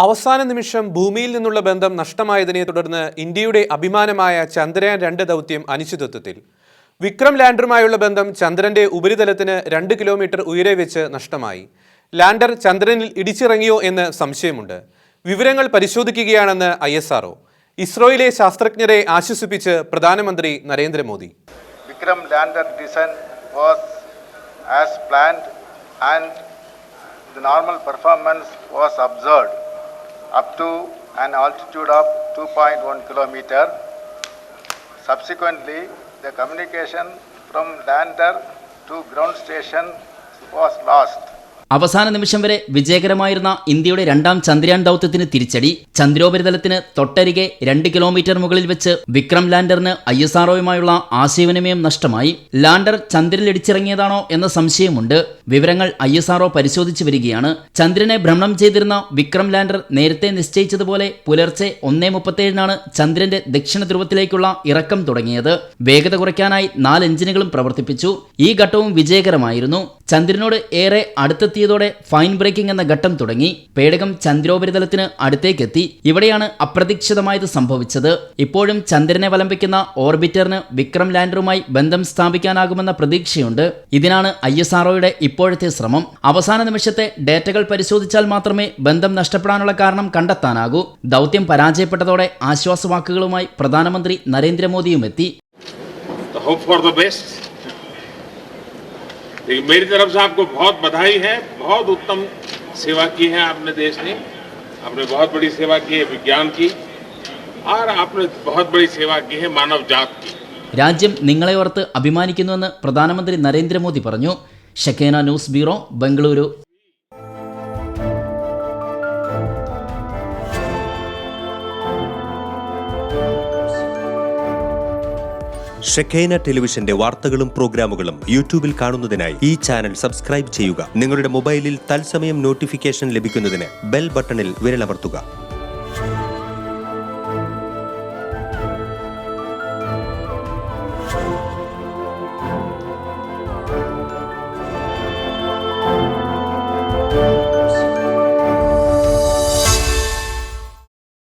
അവസാന നിമിഷം ഭൂമിയിൽ നിന്നുള്ള ബന്ധം നഷ്ടമായതിനെ തുടർന്ന് ഇന്ത്യയുടെ അഭിമാനമായ ചന്ദ്രയാൻ 2 ദൗത്യം അനിശ്ചിതത്വത്തിൽ. വിക്രം ലാൻഡറുമായുള്ള ബന്ധം ചന്ദ്രന്റെ ഉപരിതലത്തിന് 2 കിലോമീറ്റർ ഉയരെ വെച്ച് നഷ്ടമായി. ലാൻഡർ ചന്ദ്രനിൽ ഇടിച്ചിറങ്ങിയോ എന്ന് സംശയമുണ്ട്. വിവരങ്ങൾ പരിശോധിക്കുകയാണെന്ന് ISRO. ഇസ്രോയിലെ ശാസ്ത്രജ്ഞരെ ആശ്വസിപ്പിച്ച് പ്രധാനമന്ത്രി Narendra Modi. Vikram lander descent was as planned and the normal performance was observed up to an altitude of 2.1 kilometer. Subsequently, the communication from lander to ground station was lost. അവസാന നിമിഷം വരെ വിജയകരമായിരുന്ന ഇന്ത്യയുടെ 2ാം ചന്ദ്രയാൻ ദൗത്യത്തിന് തിരിച്ചടി. ചന്ദ്രോപരിതലത്തിന് തൊട്ടരികെ 2 കിലോമീറ്റർ മുകളിൽ വെച്ച് വിക്രം ലാൻഡറിന് ISROയുമായുള്ള ആശയവിനിമയം നഷ്ടമായി. ലാൻഡർ ചന്ദ്രനിൽ ഇടിച്ചിറങ്ങിയതാണോ എന്ന സംശയമുണ്ട്. വിവരങ്ങൾ ISRO പരിശോധിച്ചു വരികയാണ്. ചന്ദ്രനെ ഭ്രമണം ചെയ്തിരുന്ന വിക്രം ലാൻഡർ നേരത്തെ നിശ്ചയിച്ചതുപോലെ പുലർച്ചെ 1:37 ചന്ദ്രന്റെ ദക്ഷിണ ധ്രുവത്തിലേക്കുള്ള ഇറക്കം തുടങ്ങിയത്. വേഗത കുറയ്ക്കാനായി 4 എഞ്ചിനുകളും പ്രവർത്തിപ്പിച്ചു. ഈ ഘട്ടവും വിജയകരമായിരുന്നു. ചന്ദ്രനോട് ഏറെ അടുത്തെത്തിയതോടെ ഫൈൻ ബ്രേക്കിംഗ് എന്ന ഘട്ടം തുടങ്ങി. പേടകം ചന്ദ്രോപരിതലത്തിന് അടുത്തേക്കെത്തി. ഇവിടെയാണ് അപ്രതീക്ഷിതമായത് സംഭവിച്ചത്. ഇപ്പോഴും ചന്ദ്രനെ വലം വയ്ക്കുന്ന ഓർബിറ്ററിന് വിക്രം ലാൻഡറുമായി ബന്ധം സ്ഥാപിക്കാനാകുമെന്ന പ്രതീക്ഷയുണ്ട്. ഇതിനാണ് ISROയുടെ ഇപ്പോഴത്തെ ശ്രമം. അവസാന നിമിഷത്തെ ഡേറ്റകൾ പരിശോധിച്ചാൽ മാത്രമേ ബന്ധം നഷ്ടപ്പെടാനുള്ള കാരണം കണ്ടെത്താനാകൂ. ദൗത്യം പരാജയപ്പെട്ടതോടെ ആശ്വാസവാക്കുകളുമായി പ്രധാനമന്ത്രി നരേന്ദ്രമോദിയും എത്തി. मेरी तरफ से आपको बहुत बधाई है। बहुत उत्तम सेवा की है आपने देश ने। आपने बहुत बड़ी सेवा की है विज्ञान की और आपने बहुत बड़ी सेवा की है मानव जात की. രാജ്യം നിങ്ങളെ ഓർത്ത് അഭിമാനിക്കുന്നുവെന്ന് പ്രധാനമന്ത്രി നരേന്ദ്രമോദി പറഞ്ഞു. ഷെക്കേന ന്യൂസ് ബ്യൂറോ, ബംഗളൂരു. ഷെക്കേന ടെലിവിഷന്റെ വാർത്തകളും പ്രോഗ്രാമുകളും യൂട്യൂബിൽ കാണുന്നതിനായി ഈ ചാനൽ സബ്സ്ക്രൈബ് ചെയ്യുക. നിങ്ങളുടെ മൊബൈലിൽ തത്സമയം നോട്ടിഫിക്കേഷൻ ലഭിക്കുന്നതിന് ബെൽ ബട്ടണിൽ വിരലമർത്തുക.